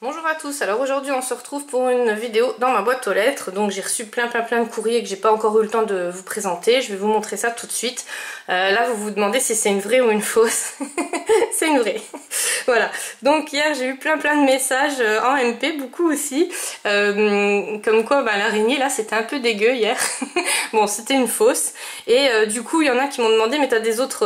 Bonjour à tous, alors aujourd'hui on se retrouve pour une vidéo dans ma boîte aux lettres. Donc j'ai reçu plein de courriers que j'ai pas encore eu le temps de vous présenter. Je vais vous montrer ça tout de suite. Là vous vous demandez si c'est une vraie ou une fausse. C'est une vraie. Voilà, donc hier j'ai eu plein de messages en MP, beaucoup aussi. Comme quoi l'araignée là c'était un peu dégueu hier. Bon, c'était une fausse. Et du coup il y en a qui m'ont demandé mais t'as des autres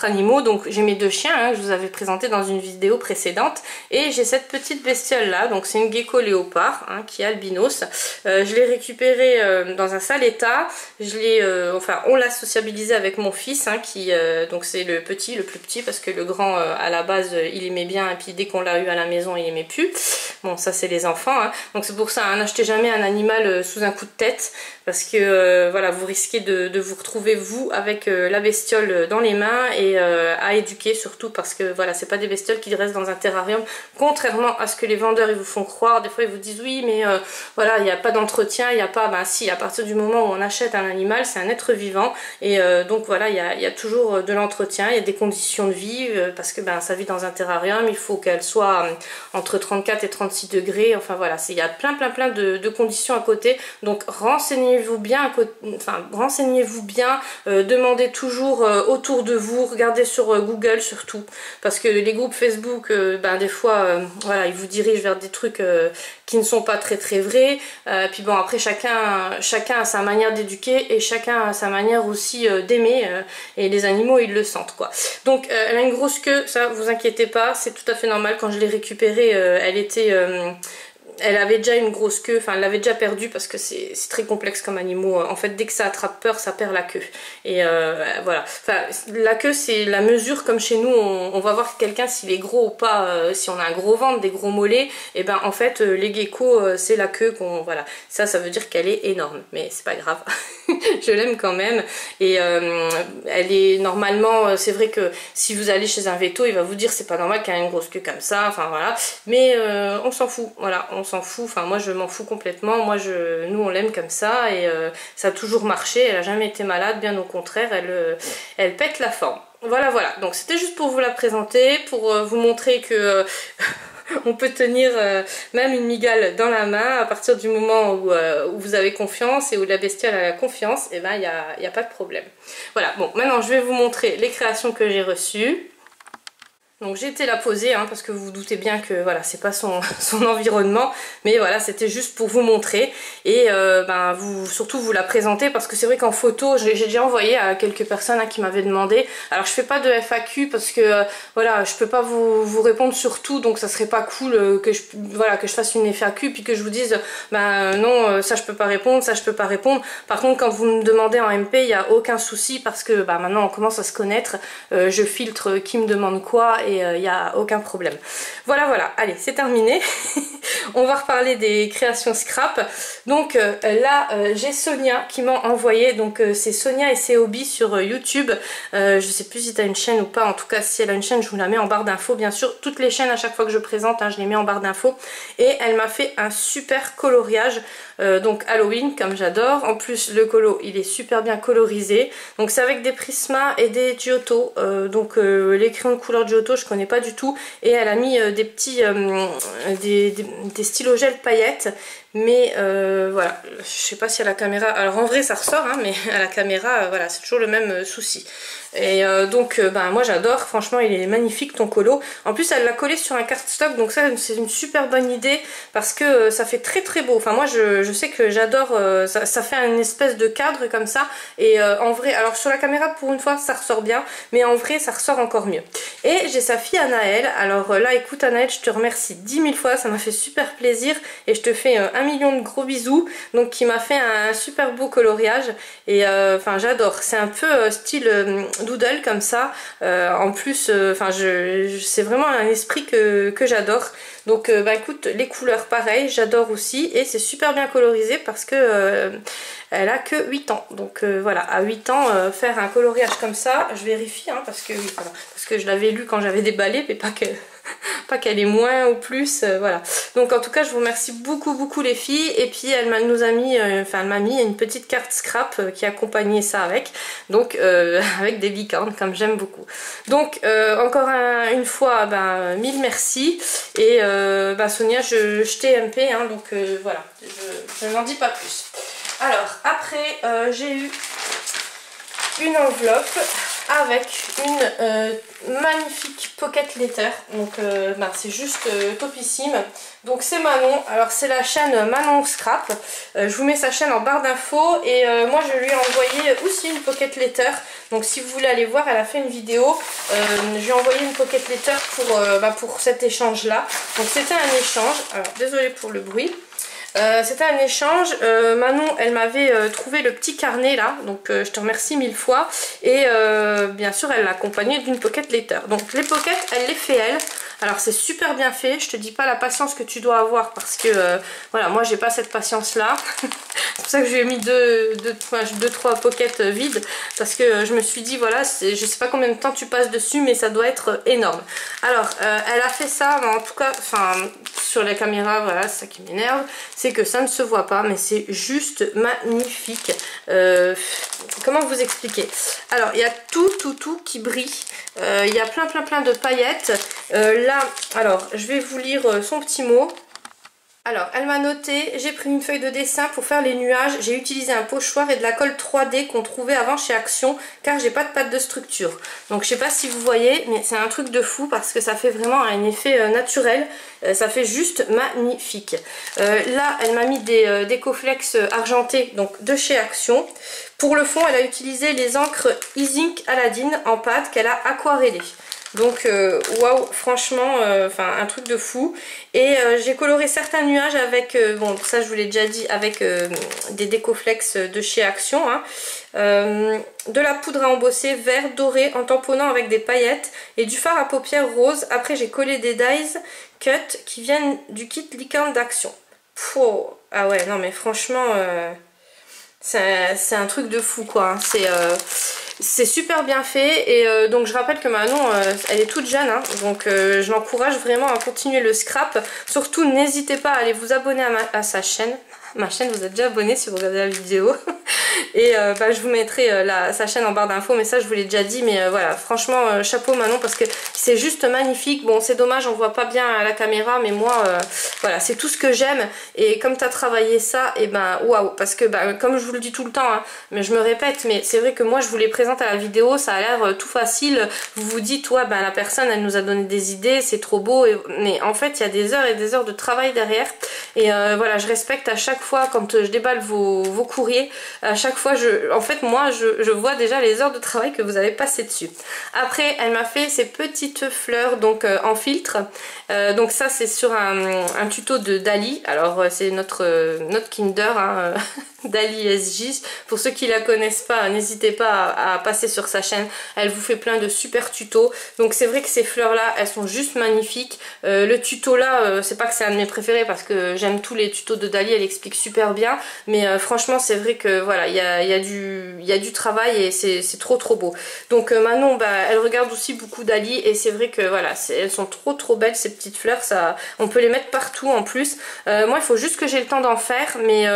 animaux. Donc j'ai mes deux chiens que je vous avais présenté dans une vidéo précédente. Et j'ai cette petite bestiole là, donc c'est une gecko léopard qui est albinos. Je l'ai récupérée dans un sale état. On l'a sociabilisé avec mon fils donc c'est le plus petit parce que le grand à la base il aimait bien et puis dès qu'on l'a eu à la maison il aimait plus. Bon, ça c'est les enfants donc c'est pour ça, n'achetez jamais un animal sous un coup de tête parce que voilà, vous risquez de vous retrouver vous avec la bestiole dans les mains et à éduquer surtout parce que voilà, c'est pas des bestioles qui restent dans un terrarium, contrairement à ce que les vendeurs ils vous font croire. Des fois ils vous disent oui mais voilà, il n'y a pas d'entretien, il n'y a pas, si, à partir du moment où on achète un animal c'est un être vivant et donc voilà, il y a toujours de l'entretien, il y a des conditions de vie parce que ça vit dans un terrarium, il faut qu'elle soit entre 34 et 36 degrés, enfin voilà, il y a plein de conditions à côté. Donc renseignez-vous bien, demandez toujours autour de vous, regardez sur Google surtout, parce que les groupes Facebook, des fois, voilà, ils vous dirigent vers des trucs qui ne sont pas très vrais. Puis bon, après chacun a sa manière d'éduquer et chacun a sa manière aussi d'aimer, et les animaux ils le sentent quoi. Donc elle a une grosse queue, ça vous inquiétez pas, c'est tout à fait normal. Quand je l'ai récupérée, elle avait déjà une grosse queue, enfin elle l'avait déjà perdue parce que c'est très complexe comme animaux. En fait, dès que ça attrape peur, ça perd la queue. Et voilà. Enfin, la queue, c'est la mesure comme chez nous, on va voir quelqu'un s'il est gros ou pas, si on a un gros ventre, des gros mollets, et en fait, les geckos, c'est la queue qu'on. Voilà. Ça veut dire qu'elle est énorme, mais c'est pas grave. Je l'aime quand même. Et elle est normalement, c'est vrai que si vous allez chez un véto, il va vous dire c'est pas normal qu'elle ait une grosse queue comme ça, enfin voilà. Mais on s'en fout, voilà, on s'en fout, enfin moi je m'en fous complètement. Nous on l'aime comme ça et ça a toujours marché, elle a jamais été malade, bien au contraire, elle pète la forme. Voilà, donc c'était juste pour vous la présenter, pour vous montrer que on peut tenir même une migale dans la main à partir du moment où vous avez confiance et où la bestiole a la confiance, et il n'y a pas de problème. Voilà, bon, maintenant je vais vous montrer les créations que j'ai reçues. Donc j'ai été la poser parce que vous vous doutez bien que voilà, c'est pas son environnement, mais voilà, c'était juste pour vous montrer et surtout vous la présenter parce que c'est vrai qu'en photo, j'ai déjà envoyé à quelques personnes qui m'avaient demandé. Alors je fais pas de FAQ parce que voilà, je peux pas vous répondre sur tout, donc ça serait pas cool que je fasse une FAQ puis que je vous dise non, ça je peux pas répondre, ça je peux pas répondre. Par contre quand vous me demandez en MP, il n'y a aucun souci parce que maintenant on commence à se connaître, je filtre qui me demande quoi et il n'y a aucun problème. Voilà, allez, c'est terminé. On va reparler des créations scrap. Donc là, j'ai Sonia qui m'a envoyé, donc c'est Sonia et ses hobbies sur YouTube. Je sais plus si tu as une chaîne ou pas, en tout cas si elle a une chaîne, je vous la mets en barre d'infos. Bien sûr, toutes les chaînes à chaque fois que je présente, je les mets en barre d'infos. Et elle m'a fait un super coloriage, donc Halloween, comme j'adore. En plus, le colo, il est super bien colorisé. Donc c'est avec des Prisma et des Giotto. Donc les crayons de couleur Giotto, je connais pas du tout, et elle a mis des petits des stylos gel paillettes, mais voilà, je sais pas si à la caméra, alors en vrai ça ressort mais à la caméra voilà, c'est toujours le même souci. Et donc moi j'adore, franchement il est magnifique ton colo. En plus elle l'a collé sur un cardstock, donc ça c'est une super bonne idée parce que ça fait très beau. Enfin moi je sais que j'adore, ça fait une espèce de cadre comme ça, et en vrai, alors sur la caméra pour une fois ça ressort bien, mais en vrai ça ressort encore mieux. Et j'ai sa fille Anaëlle. Alors là écoute Anaëlle, je te remercie 10 000 fois, ça m'a fait super plaisir et je te fais 1 million de gros bisous. Donc qui m'a fait un super beau coloriage et enfin j'adore, c'est un peu style doodle comme ça. En plus c'est vraiment un esprit que j'adore. Donc écoute, les couleurs pareil, j'adore aussi, et c'est super bien colorisé parce que elle a que 8 ans. Donc voilà, à 8 ans, faire un coloriage comme ça, je vérifie parce que je l'avais lu quand j'avais déballé, mais pas que pas qu'elle est moins ou plus, voilà. Donc en tout cas je vous remercie beaucoup les filles, et puis elle nous a mis, elle m'a mis une petite carte scrap qui accompagnait ça avec, donc avec des licornes comme j'aime beaucoup. Donc encore une fois, mille merci, et Sonia je t'ai MP, hein, donc voilà, je n'en dis pas plus. Alors après j'ai eu une enveloppe avec une magnifique pocket letter, donc c'est juste topissime. Donc c'est Manon, alors c'est la chaîne Manon Scrap, je vous mets sa chaîne en barre d'infos, et moi je lui ai envoyé aussi une pocket letter, donc si vous voulez aller voir, elle a fait une vidéo, je lui ai envoyé une pocket letter pour cet échange là. Donc c'était un échange, alors désolée pour le bruit. C'était un échange, Manon elle m'avait trouvé le petit carnet là, donc je te remercie mille fois, et bien sûr elle l'a accompagné d'une pocket letter. Donc les pockets elle les fait elle, alors c'est super bien fait, je te dis pas la patience que tu dois avoir, parce que voilà, moi j'ai pas cette patience là. C'est pour ça que je lui ai mis deux, trois pockets vides, parce que je me suis dit voilà, je sais pas combien de temps tu passes dessus, mais ça doit être énorme. Alors elle a fait ça, mais en tout cas, sur la caméra, voilà, c'est ça qui m'énerve, c'est que ça ne se voit pas, mais c'est juste magnifique. Comment vous expliquer? Alors il y a tout qui brille, il y a plein de paillettes. Là, alors je vais vous lire son petit mot. Alors, elle m'a noté, j'ai pris une feuille de dessin pour faire les nuages, j'ai utilisé un pochoir et de la colle 3D qu'on trouvait avant chez Action, car j'ai pas de pâte de structure. Donc je sais pas si vous voyez, mais c'est un truc de fou parce que ça fait vraiment un effet naturel, ça fait juste magnifique. Là, elle m'a mis des Décoflex argentés, donc de chez Action. Pour le fond, elle a utilisé les encres E-Ink Aladdin en pâte qu'elle a aquarellées. Donc waouh, franchement un truc de fou. Et j'ai coloré certains nuages avec bon ça je vous l'ai déjà dit, avec des Décoflex de chez Action, hein. De la poudre à embosser vert doré en tamponnant avec des paillettes et du fard à paupières rose. Après j'ai collé des dies cut qui viennent du kit licorne d'Action. Ah ouais, non mais franchement c'est un truc de fou quoi, hein. C'est super bien fait, et donc je rappelle que Manon elle est toute jeune, hein, donc je l'encourage vraiment à continuer le scrap. Surtout n'hésitez pas à aller vous abonner à sa chaîne. Ma chaîne, vous êtes déjà abonné si vous regardez la vidéo. Et je vous mettrai sa chaîne en barre d'infos, mais ça je vous l'ai déjà dit. Mais voilà, franchement chapeau Manon, parce que c'est juste magnifique. Bon, c'est dommage, on voit pas bien à la caméra, mais moi voilà, c'est tout ce que j'aime. Et comme tu as travaillé ça, et waouh, parce que comme je vous le dis tout le temps, hein, mais je me répète, mais c'est vrai que moi je vous les présente à la vidéo, ça a l'air tout facile. Vous vous dites ouais, la personne elle nous a donné des idées, c'est trop beau, mais en fait il y a des heures et des heures de travail derrière. Et voilà, je respecte à chaque fois quand je déballe vos courriers, à chaque fois en fait moi je vois déjà les heures de travail que vous avez passé dessus. Après elle m'a fait ces petites fleurs donc en filtre, donc ça c'est sur un tuto de Dali. Alors c'est notre Kinder, hein, Dali SJ, pour ceux qui la connaissent pas, n'hésitez pas à passer sur sa chaîne, elle vous fait plein de super tutos. Donc c'est vrai que ces fleurs là elles sont juste magnifiques. Le tuto là c'est pas que c'est un de mes préférés parce que j'aime tous les tutos de Dali, elle explique super bien, mais franchement c'est vrai que voilà, il y a du travail et c'est trop beau. Donc Manon elle regarde aussi beaucoup Dali, et c'est vrai que voilà, elles sont trop belles ces petites fleurs, ça, on peut les mettre partout en plus. Moi il faut juste que j'ai le temps d'en faire, mais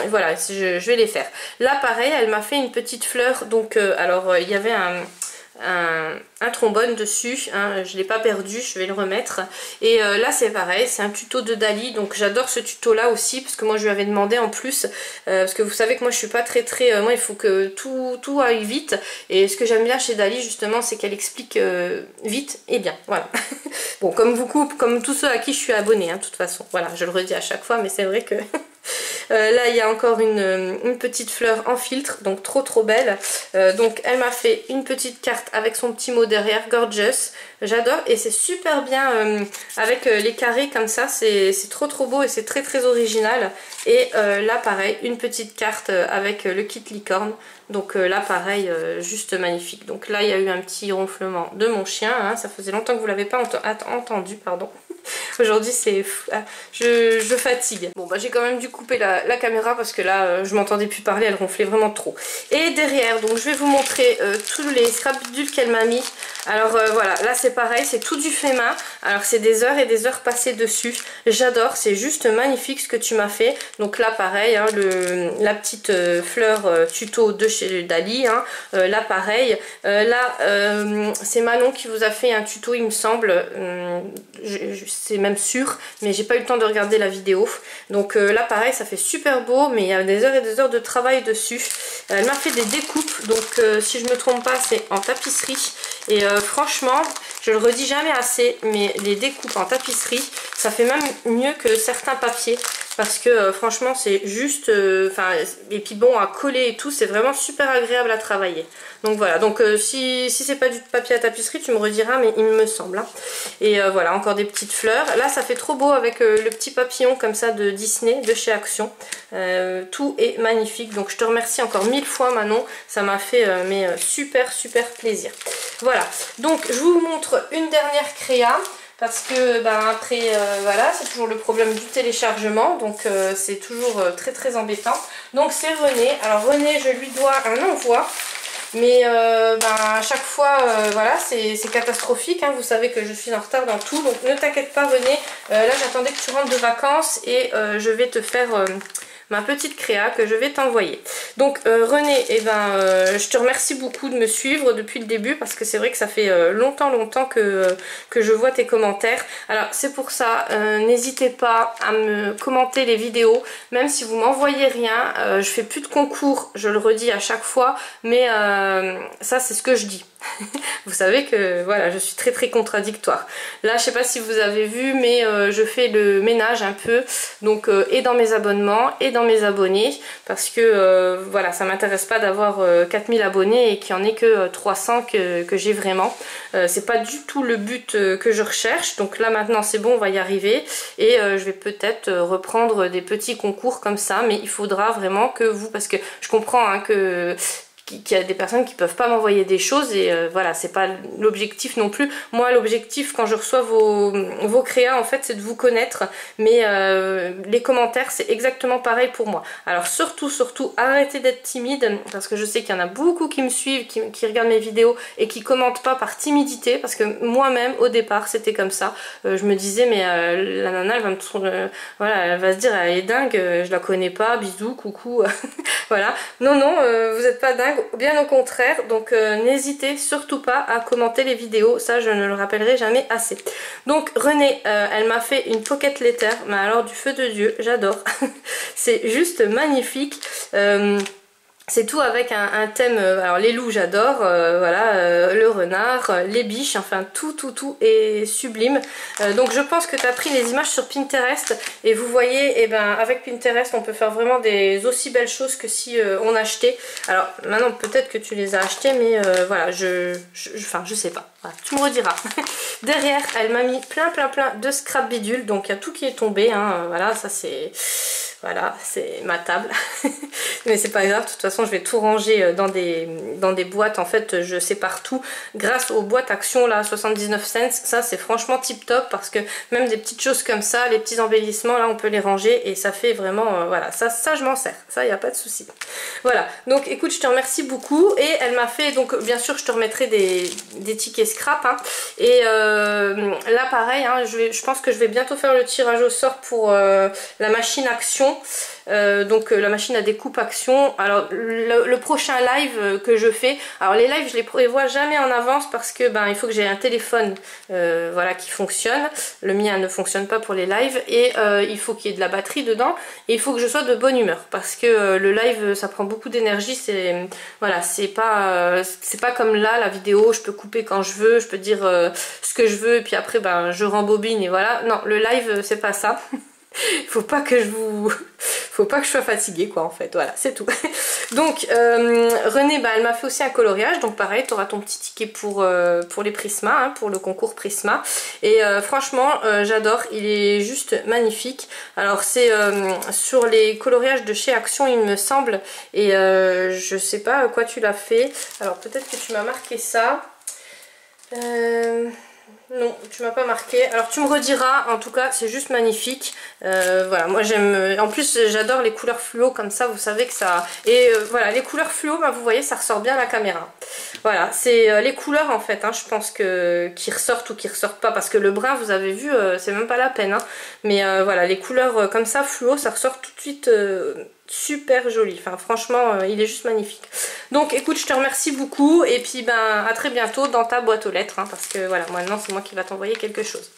voilà, je vais les faire. Là pareil, elle m'a fait une petite fleur, donc alors il y avait un trombone dessus, hein, je l'ai pas perdu, je vais le remettre. Et là c'est pareil, c'est un tuto de Dali, donc j'adore ce tuto là aussi, parce que moi je lui avais demandé en plus, parce que vous savez que moi je suis pas très moi il faut que tout aille vite, et ce que j'aime bien chez Dali justement c'est qu'elle explique vite et bien, voilà. Bon, comme tous ceux à qui je suis abonnée, hein, de toute façon, voilà, je le redis à chaque fois, mais c'est vrai que là il y a encore une petite fleur en filtre, donc trop belle. Donc elle m'a fait une petite carte avec son petit mot derrière, gorgeous, j'adore, et c'est super bien avec les carrés comme ça, c'est trop beau et c'est très original. Et là pareil, une petite carte avec le kit licorne, donc là pareil, juste magnifique. Donc là il y a eu un petit ronflement de mon chien, hein, ça faisait longtemps que vous l'avez pas entendu, pardon. Aujourd'hui c'est... je fatigue. Bon bah j'ai quand même dû couper la caméra parce que là je m'entendais plus parler, elle ronflait vraiment trop. Et derrière, donc je vais vous montrer tous les scrap bidules qu'elle m'a mis. Alors voilà, là c'est pareil, c'est tout du fait main. Alors c'est des heures et des heures passées dessus. J'adore, c'est juste magnifique ce que tu m'as fait. Donc là pareil, hein, la petite fleur tuto de chez Dali. Hein, là pareil. Là c'est Manon qui vous a fait un tuto il me semble. C'est même sûr, mais j'ai pas eu le temps de regarder la vidéo. Donc là pareil, ça fait super beau, mais il y a des heures et des heures de travail dessus. Elle m'a fait des découpes, donc si je me trompe pas c'est en tapisserie. Et franchement, je le redis jamais assez, mais les découpes en tapisserie, ça fait même mieux que certains papiers. Parce que franchement c'est juste, et puis bon à coller et tout, c'est vraiment super agréable à travailler. Donc voilà, donc si c'est pas du papier à tapisserie, tu me rediras, mais il me semble. Hein. Et voilà, encore des petites fleurs. Là ça fait trop beau avec le petit papillon comme ça de Disney, de chez Action. Tout est magnifique, donc je te remercie encore 1000 fois Manon, ça m'a fait super plaisir. Voilà, donc je vous montre une dernière créa. Parce que après voilà, c'est toujours le problème du téléchargement, donc c'est toujours très embêtant. Donc c'est René. Alors René, je lui dois un envoi, mais à chaque fois voilà, c'est catastrophique, hein. Vous savez que je suis en retard dans tout, donc ne t'inquiète pas René, là j'attendais que tu rentres de vacances et je vais te faire ma petite créa que je vais t'envoyer. Donc René, je te remercie beaucoup de me suivre depuis le début parce que c'est vrai que ça fait longtemps que je vois tes commentaires. Alors c'est pour ça, n'hésitez pas à me commenter les vidéos, même si vous m'envoyez rien. Je fais plus de concours, je le redis à chaque fois, mais ça c'est ce que je dis. Vous savez que voilà, je suis très contradictoire. Là je sais pas si vous avez vu, mais je fais le ménage un peu, donc et dans mes abonnements et dans mes abonnés, parce que voilà, ça m'intéresse pas d'avoir 4000 abonnés et qu'il n'y en ait que 300 que j'ai vraiment. C'est pas du tout le but que je recherche, donc là maintenant c'est bon, on va y arriver et je vais peut-être reprendre des petits concours comme ça, mais il faudra vraiment que vous, parce que je comprends hein, qu'il y a des personnes qui peuvent pas m'envoyer des choses et voilà, c'est pas l'objectif non plus. Moi l'objectif quand je reçois vos créas en fait c'est de vous connaître, mais les commentaires c'est exactement pareil pour moi. Alors surtout arrêtez d'être timide, parce que je sais qu'il y en a beaucoup qui me suivent, qui regardent mes vidéos et qui commentent pas par timidité, parce que moi-même au départ c'était comme ça. Je me disais mais la nana elle va me voilà, elle va se dire elle est dingue, je la connais pas, bisous, coucou. Voilà, non vous êtes pas dingue, bien au contraire, donc n'hésitez surtout pas à commenter les vidéos, ça je ne le rappellerai jamais assez. Donc Renée, elle m'a fait une pocket letter, mais alors du feu de Dieu, j'adore. C'est juste magnifique. C'est tout avec un thème, alors les loups j'adore, voilà, le renard, les biches, enfin tout est sublime. Donc je pense que tu as pris les images sur Pinterest et vous voyez, et avec Pinterest on peut faire vraiment des aussi belles choses que si on achetait. Alors maintenant peut-être que tu les as achetées, mais voilà, je sais pas, voilà, tu me rediras. Derrière elle m'a mis plein de scrap bidules, donc il y a tout qui est tombé, hein, voilà, ça c'est... Voilà, c'est ma table. Mais c'est pas grave, de toute façon je vais tout ranger dans des boîtes. En fait je sépare tout grâce aux boîtes Action là, 79 cents. Ça c'est franchement tip top, parce que même des petites choses comme ça, les petits embellissements là on peut les ranger et ça fait vraiment, voilà, ça je m'en sers, ça y a pas de souci. Voilà, donc écoute, je te remercie beaucoup. Et elle m'a fait, donc bien sûr je te remettrai des tickets scrap, hein. Et là pareil, hein, je pense que je vais bientôt faire le tirage au sort pour la machine Action. Donc la machine à découpe Action. Alors le prochain live que je fais, alors les lives je les prévois jamais en avance, parce que il faut que j'ai un téléphone voilà, qui fonctionne. Le mien ne fonctionne pas pour les lives, et il faut qu'il y ait de la batterie dedans, et il faut que je sois de bonne humeur, parce que le live ça prend beaucoup d'énergie. C'est voilà, c'est pas comme là la vidéo, je peux couper quand je veux, je peux dire ce que je veux et puis après je rembobine et voilà. Non, le live c'est pas ça. Faut pas que je sois fatiguée quoi, en fait, voilà, c'est tout. Donc Renée, elle m'a fait aussi un coloriage, donc pareil, tu auras ton petit ticket pour les Prisma, hein, pour le concours Prisma. Et franchement j'adore, il est juste magnifique. Alors c'est sur les coloriages de chez Action il me semble, et je sais pas à quoi tu l'as fait. Alors peut-être que tu m'as marqué ça. Non, tu m'as pas marqué. Alors tu me rediras, en tout cas c'est juste magnifique. Voilà, moi j'aime, en plus j'adore les couleurs fluo comme ça, vous savez que ça... Et voilà, les couleurs fluo, bah, vous voyez, ça ressort bien à la caméra. Voilà, c'est les couleurs en fait, hein, je pense que qui ressortent ou qui ressortent pas, parce que le brun, vous avez vu, c'est même pas la peine. Hein. Mais voilà, les couleurs comme ça, fluo, ça ressort tout de suite... super joli, enfin franchement il est juste magnifique. Donc écoute, je te remercie beaucoup et puis ben à très bientôt dans ta boîte aux lettres, hein, parce que voilà, maintenant c'est moi qui va t'envoyer quelque chose.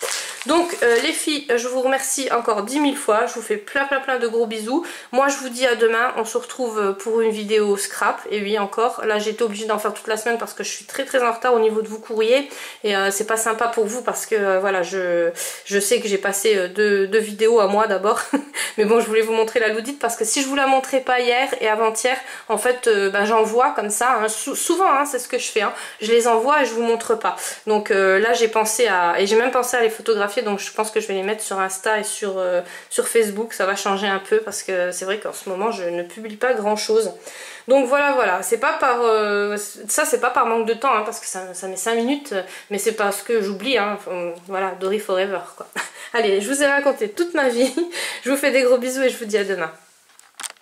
Donc les filles, je vous remercie encore 10 000 fois, je vous fais plein de gros bisous. Moi je vous dis à demain, on se retrouve pour une vidéo scrap. Et oui, encore, là j'étais obligée d'en faire toute la semaine parce que je suis très en retard au niveau de vos courriers et c'est pas sympa pour vous parce que voilà, je sais que j'ai passé deux vidéos à moi d'abord. Mais bon, je voulais vous montrer la Loudite parce que si je vous la montrais pas hier et avant-hier, en fait ben, j'envoie comme ça, hein. Souvent hein, c'est ce que je fais, hein. Je les envoie et je vous montre pas. Donc là j'ai pensé à, et j'ai même pensé à les photographier, donc je pense que je vais les mettre sur Insta et sur Facebook, ça va changer un peu parce que c'est vrai qu'en ce moment je ne publie pas grand chose. Donc voilà, c'est pas par ça, c'est pas par manque de temps, hein, parce que ça met 5 minutes, mais c'est parce que j'oublie, hein, voilà, Dory Forever quoi. Allez, je vous ai raconté toute ma vie, je vous fais des gros bisous et je vous dis à demain.